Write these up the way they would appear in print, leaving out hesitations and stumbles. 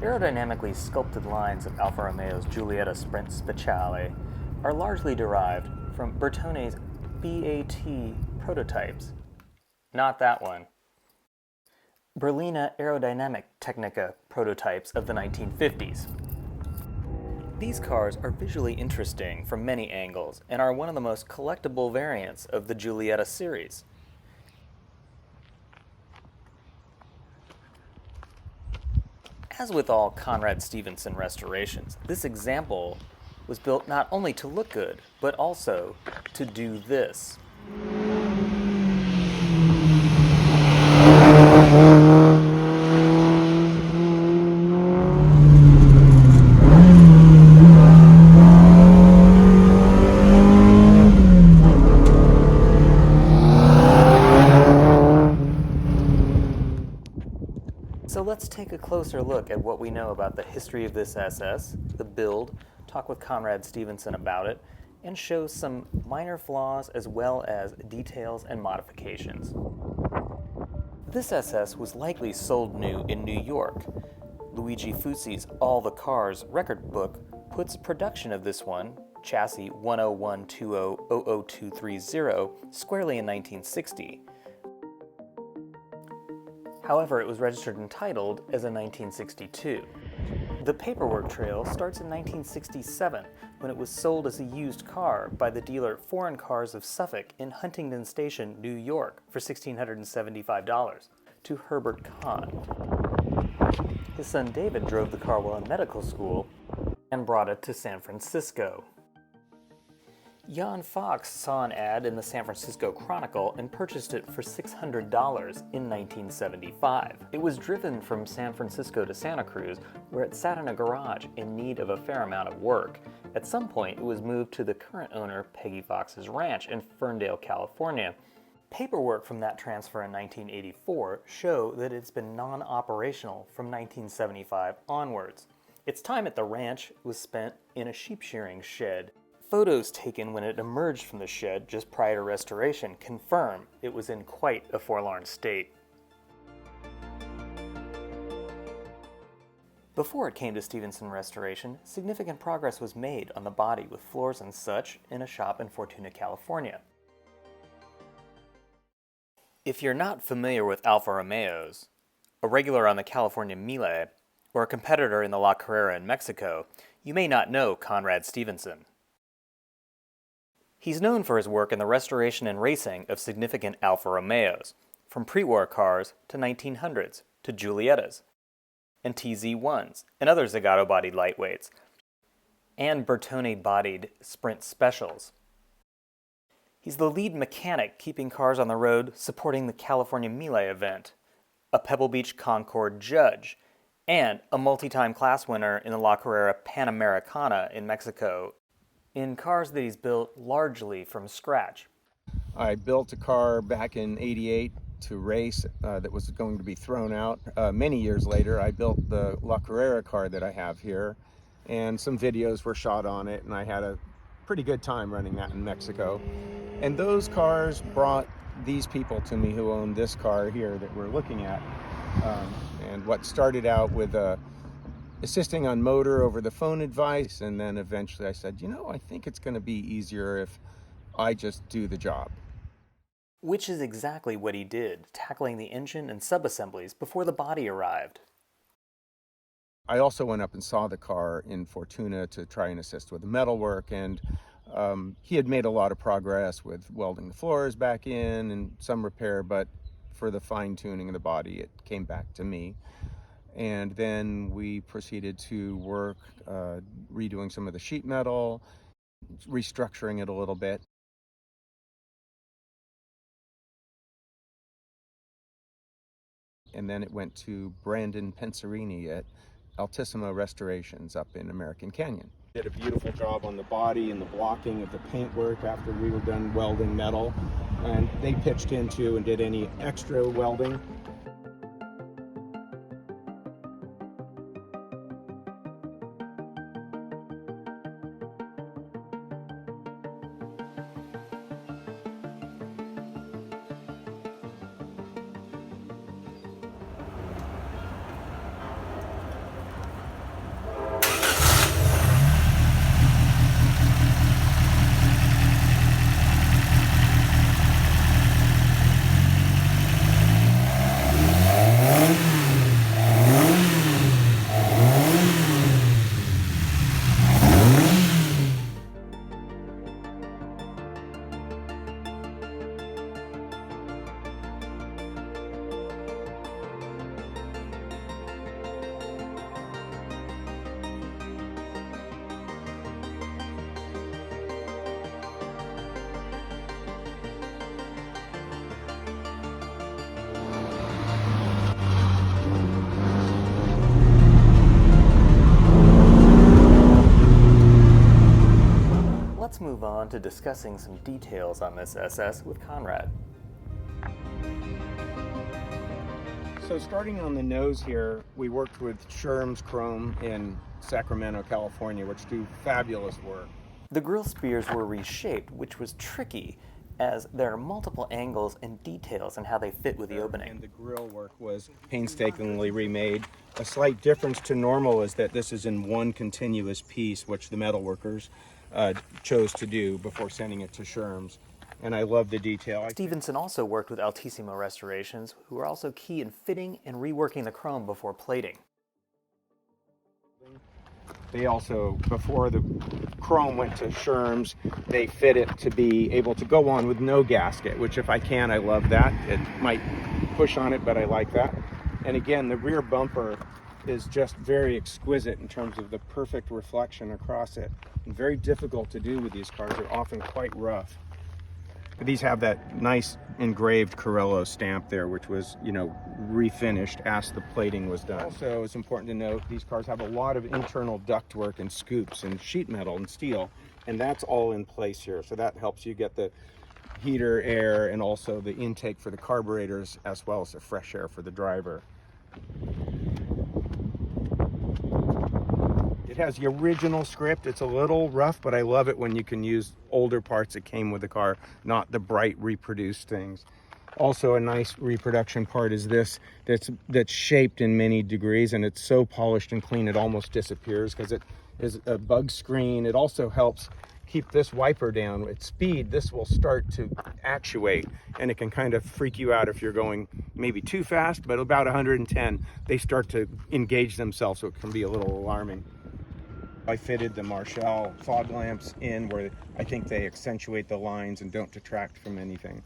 aerodynamically sculpted lines of Alfa Romeo's Giulietta Sprint Speciale are largely derived from Bertone's BAT prototypes. Not that one. Berliner Aerodynamic Technica prototypes of the 1950s. These cars are visually interesting from many angles and are one of the most collectible variants of the Giulietta series. As with all Conrad Stevenson restorations, this example was built not only to look good, but also to do this. So let's take a closer look at what we know about the history of this SS, the build, talk with Conrad Stevenson about it, and show some minor flaws as well as details and modifications. This SS was likely sold new in New York. Luigi Fusi's All the Cars record book puts production of this one, chassis 10120000230, squarely in 1960. However, it was registered and titled as a 1962. The paperwork trail starts in 1967, when it was sold as a used car by the dealer Foreign Cars of Suffolk in Huntington Station, New York, for $1,675 to Herbert Kahn. His son David drove the car while in medical school and brought it to San Francisco. Jan Fox saw an ad in the San Francisco Chronicle and purchased it for $600 in 1975. It was driven from San Francisco to Santa Cruz, where it sat in a garage in need of a fair amount of work. At some point, it was moved to the current owner, Peggy Fox's ranch in Ferndale, California. Paperwork from that transfer in 1984 show that it's been non-operational from 1975 onwards. Its time at the ranch was spent in a sheep shearing shed. Photos taken when it emerged from the shed just prior to restoration confirm it was in quite a forlorn state. Before it came to Stevenson restoration, significant progress was made on the body with floors and such in a shop in Fortuna, California. If you're not familiar with Alfa Romeos, a regular on the California Mille, or a competitor in the La Carrera in Mexico, you may not know Conrad Stevenson. He's known for his work in the restoration and racing of significant Alfa Romeos, from pre-war cars to 1900s to Giuliettas, and TZ1s, and other Zagato-bodied lightweights, and Bertone-bodied Sprint Specials. He's the lead mechanic keeping cars on the road supporting the California Mille event, a Pebble Beach Concord judge, and a multi-time class winner in the La Carrera Panamericana in Mexico, in cars that he's built largely from scratch. I built a car back in '88 to race that was going to be thrown out. Many years later, I built the La Carrera car that I have here, and some videos were shot on it, and I had a pretty good time running that in Mexico. And those cars brought these people to me who own this car here that we're looking at. And what started out with assisting on motor over the phone advice, and then eventually I said, you know, I think it's going to be easier if I just do the job. Which is exactly what he did, tackling the engine and sub-assemblies before the body arrived. I also went up and saw the car in Fortuna to try and assist with the metalwork, and he had made a lot of progress with welding the floors back in and some repair, but for the fine-tuning of the body, it came back to me. And then we proceeded to work redoing some of the sheet metal, restructuring it a little bit. And then it went to Brandon Pensarini at Altissima Restorations up in American Canyon. Did a beautiful job on the body and the blocking of the paintwork after we were done welding metal. And they pitched into and did any extra welding. on to discussing some details on this SS with Conrad. So starting on the nose here, we worked with Sherm's Chrome in Sacramento, California, which do fabulous work. The grille spears were reshaped, which was tricky, as there are multiple angles and details in how they fit with the opening. And the grille work was painstakingly remade. A slight difference to normal is that this is in one continuous piece, which the metalworkers chose to do before sending it to Sherm's. And I love the detail. Stevenson also worked with Altissimo Restorations, who were also key in fitting and reworking the chrome before plating. They also, before the chrome went to Sherm's, they fit it to be able to go on with no gasket, which if I can, I love that. It might push on it, but I like that. And again, the rear bumper is just very exquisite in terms of the perfect reflection across it. And very difficult to do with these cars. They're often quite rough. But these have that nice engraved Corello stamp there, which was, refinished as the plating was done. Also, it's important to note these cars have a lot of internal ductwork and scoops and sheet metal and steel, and that's all in place here. So that helps you get the heater air and also the intake for the carburetors, as well as the fresh air for the driver. It has the original script. It's a little rough, but I love it when you can use older parts that came with the car, not the bright reproduced things. Also, a nice reproduction part is this that's shaped in many degrees, and it's so polished and clean it almost disappears because it is a bug screen. It also helps keep this wiper down. At speed, this will start to actuate, and it can kind of freak you out if you're going maybe too fast, but about 110, they start to engage themselves, so it can be a little alarming. I fitted the Marshall fog lamps in where I think they accentuate the lines and don't detract from anything.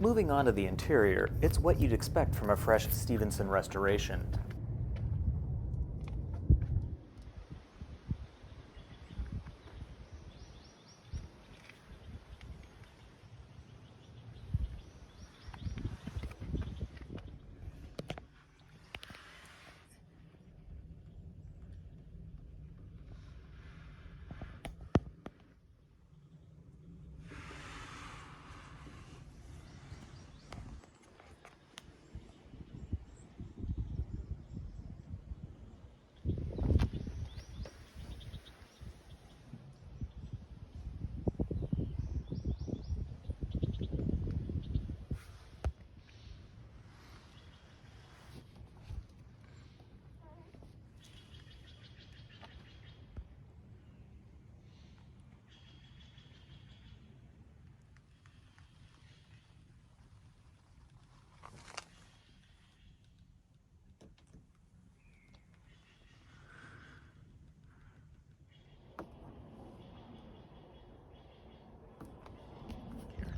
Moving on to the interior, it's what you'd expect from a fresh Stevenson restoration.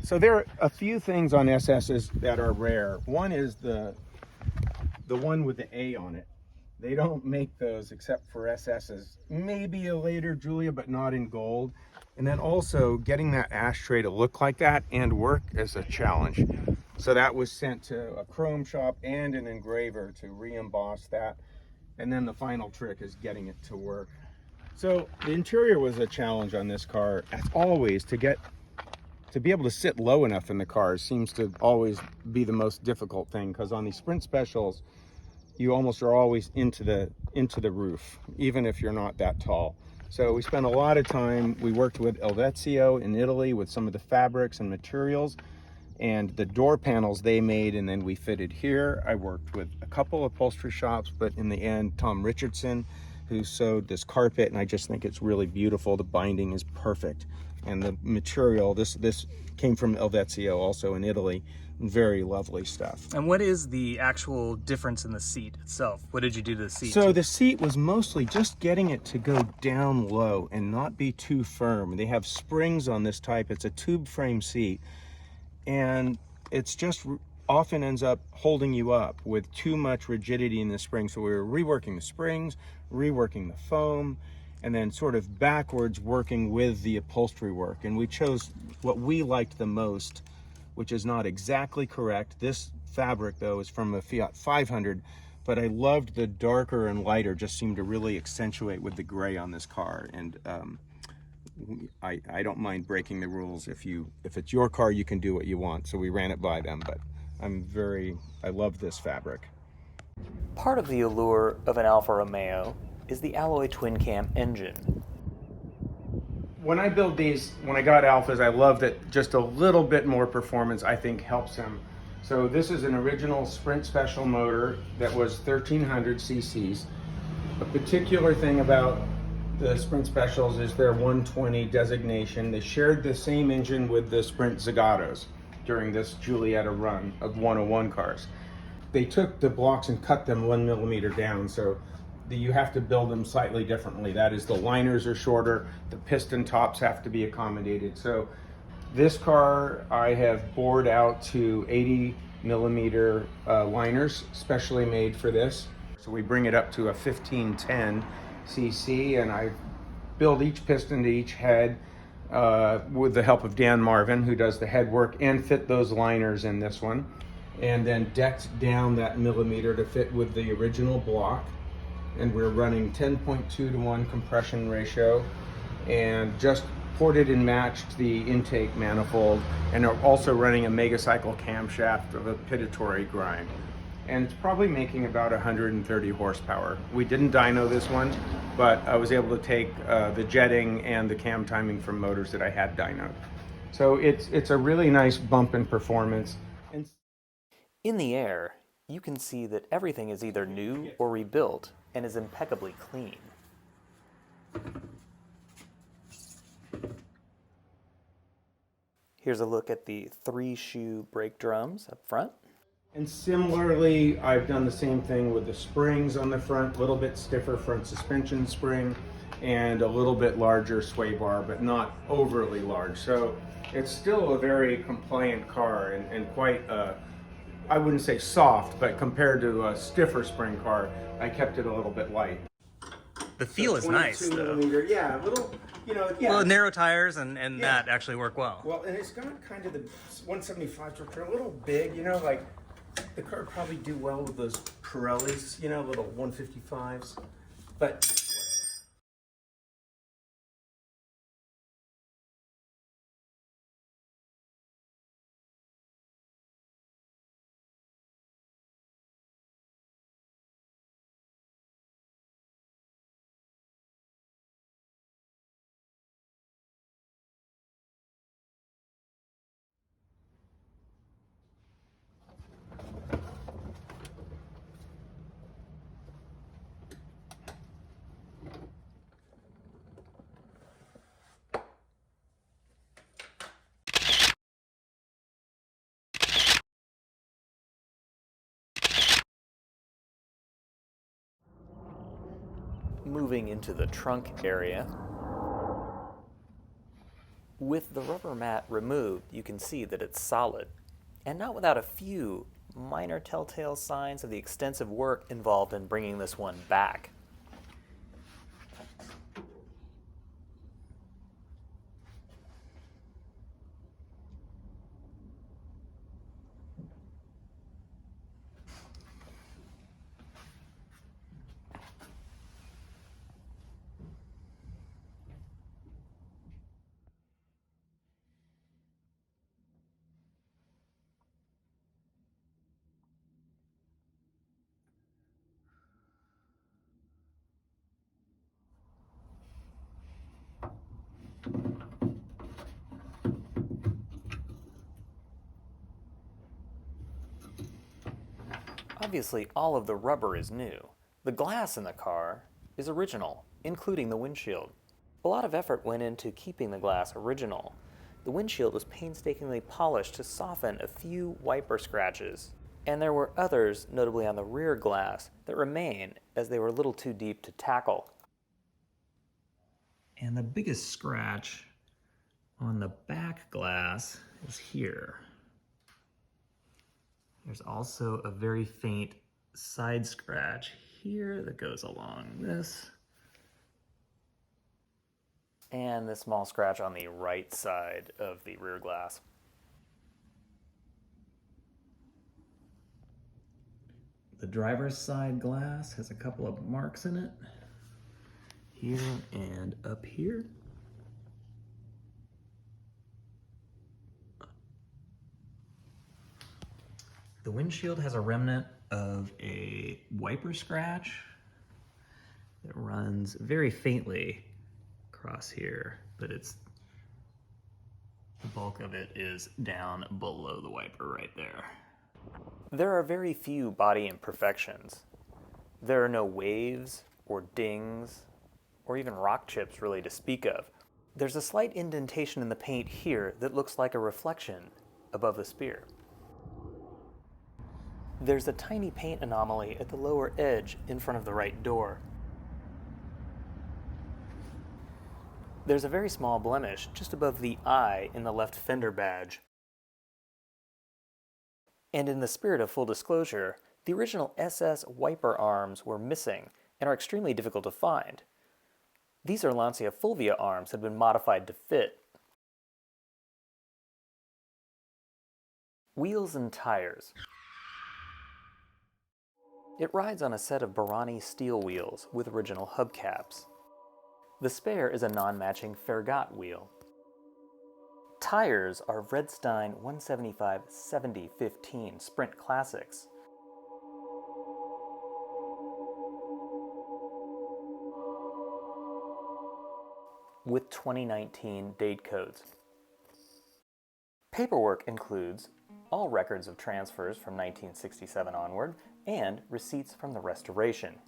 So there are a few things on SS's that are rare. One is the one with the A on it. They don't make those except for SS's. Maybe a later Giulia, but not in gold. And then also getting that ashtray to look like that and work is a challenge. So that was sent to a chrome shop and an engraver to re-emboss that. And then the final trick is getting it to work. So the interior was a challenge on this car, as always. To be able to sit low enough in the car seems to always be the most difficult thing, because on these Sprint Specials, you almost are always into the roof, even if you're not that tall. So we spent a lot of time. We worked with Elvezio in Italy with some of the fabrics and materials, and the door panels they made, and then we fitted here. I worked with a couple of upholstery shops, but in the end, Tom Richardson, who sewed this carpet, and I just think it's really beautiful. The binding is perfect. And the material, this came from Elvezio, also in Italy. Very lovely stuff. And what is the actual difference in the seat itself? What did you do to the seat? So the seat was mostly just getting it to go down low and not be too firm. They have springs on this type. It's a tube frame seat, and it's just often ends up holding you up with too much rigidity in the springs. So we were reworking the springs, reworking the foam, and then sort of backwards working with the upholstery work. And we chose what we liked the most, which is not exactly correct. This fabric, though, is from a Fiat 500, but I loved the darker and lighter, just seemed to really accentuate with the gray on this car. And I don't mind breaking the rules. If it's your car, you can do what you want. So we ran it by them, but I love this fabric. Part of the allure of an Alfa Romeo is the alloy twin-cam engine. When I build these, when I got Alphas, I love that just a little bit more performance I think helps them. So this is an original Sprint Special motor that was 1300 cc's. A particular thing about the Sprint Specials is their 120 designation. They shared the same engine with the Sprint Zagatos during this Giulietta run of 101 cars. They took the blocks and cut them 1 millimeter down, so you have to build them slightly differently. That is, the liners are shorter, the piston tops have to be accommodated. So this car I have bored out to 80 millimeter liners, specially made for this. So we bring it up to a 1510 cc, and I build each piston to each head with the help of Dan Marvin, who does the head work, and fit those liners in this one. And then decked down that millimeter to fit with the original block. And we're running 10.2 to 1 compression ratio, and just ported and matched the intake manifold, and are also running a megacycle camshaft of a pitatory grind. And it's probably making about 130 horsepower. We didn't dyno this one, but I was able to take the jetting and the cam timing from motors that I had dynoed. So it's a really nice bump in performance. In the air, you can see that everything is either new or rebuilt and is impeccably clean. Here's a look at the 3-shoe brake drums up front. And similarly, I've done the same thing with the springs on the front, a little bit stiffer front suspension spring, and a little bit larger sway bar, but not overly large. So it's still a very compliant car, and quite, I wouldn't say soft, but compared to a stiffer spring car, I kept it a little bit light. The feel is nice, though. Millimeter, yeah, a little, yeah. Well, narrow tires and Yeah. that actually work well. Well, and it's got kind of the 175 structure, a little big, like the car would probably do well with those Pirellis, little 155s, but Moving into the trunk area. With the rubber mat removed, you can see that it's solid, and not without a few minor telltale signs of the extensive work involved in bringing this one back. Obviously, all of the rubber is new. The glass in the car is original, including the windshield. A lot of effort went into keeping the glass original. The windshield was painstakingly polished to soften a few wiper scratches, and there were others, notably on the rear glass, that remain as they were a little too deep to tackle. And the biggest scratch on the back glass is here. There's also a very faint side scratch here that goes along this. And the small scratch on the right side of the rear glass. The driver's side glass has a couple of marks in it, here and up here. The windshield has a remnant of a wiper scratch that runs very faintly across here, but the bulk of it is down below the wiper right there. There are very few body imperfections. There are no waves or dings or even rock chips really to speak of. There's a slight indentation in the paint here that looks like a reflection above the spear. There's a tiny paint anomaly at the lower edge in front of the right door. There's a very small blemish just above the eye in the left fender badge. And in the spirit of full disclosure, the original SS wiper arms were missing and are extremely difficult to find. These are Lancia Fulvia arms that had been modified to fit. Wheels and tires. It rides on a set of Barani steel wheels with original hubcaps. The spare is a non-matching Fergat wheel. Tires are Redstein 175/70/15 Sprint Classics. With 2019 date codes. Paperwork includes all records of transfers from 1967 onward and receipts from the restoration.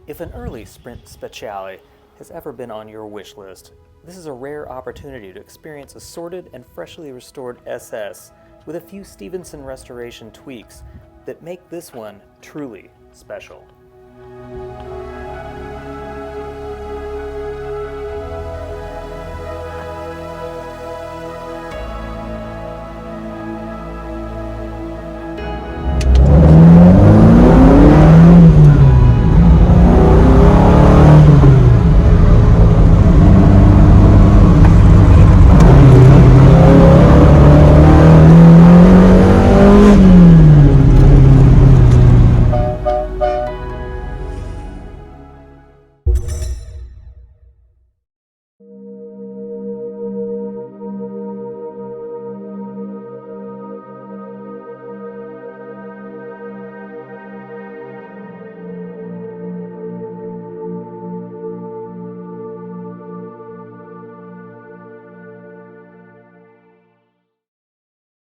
If an early Sprint Speciale has ever been on your wish list, this is a rare opportunity to experience a sorted and freshly restored SS with a few Stevenson restoration tweaks that make this one truly special.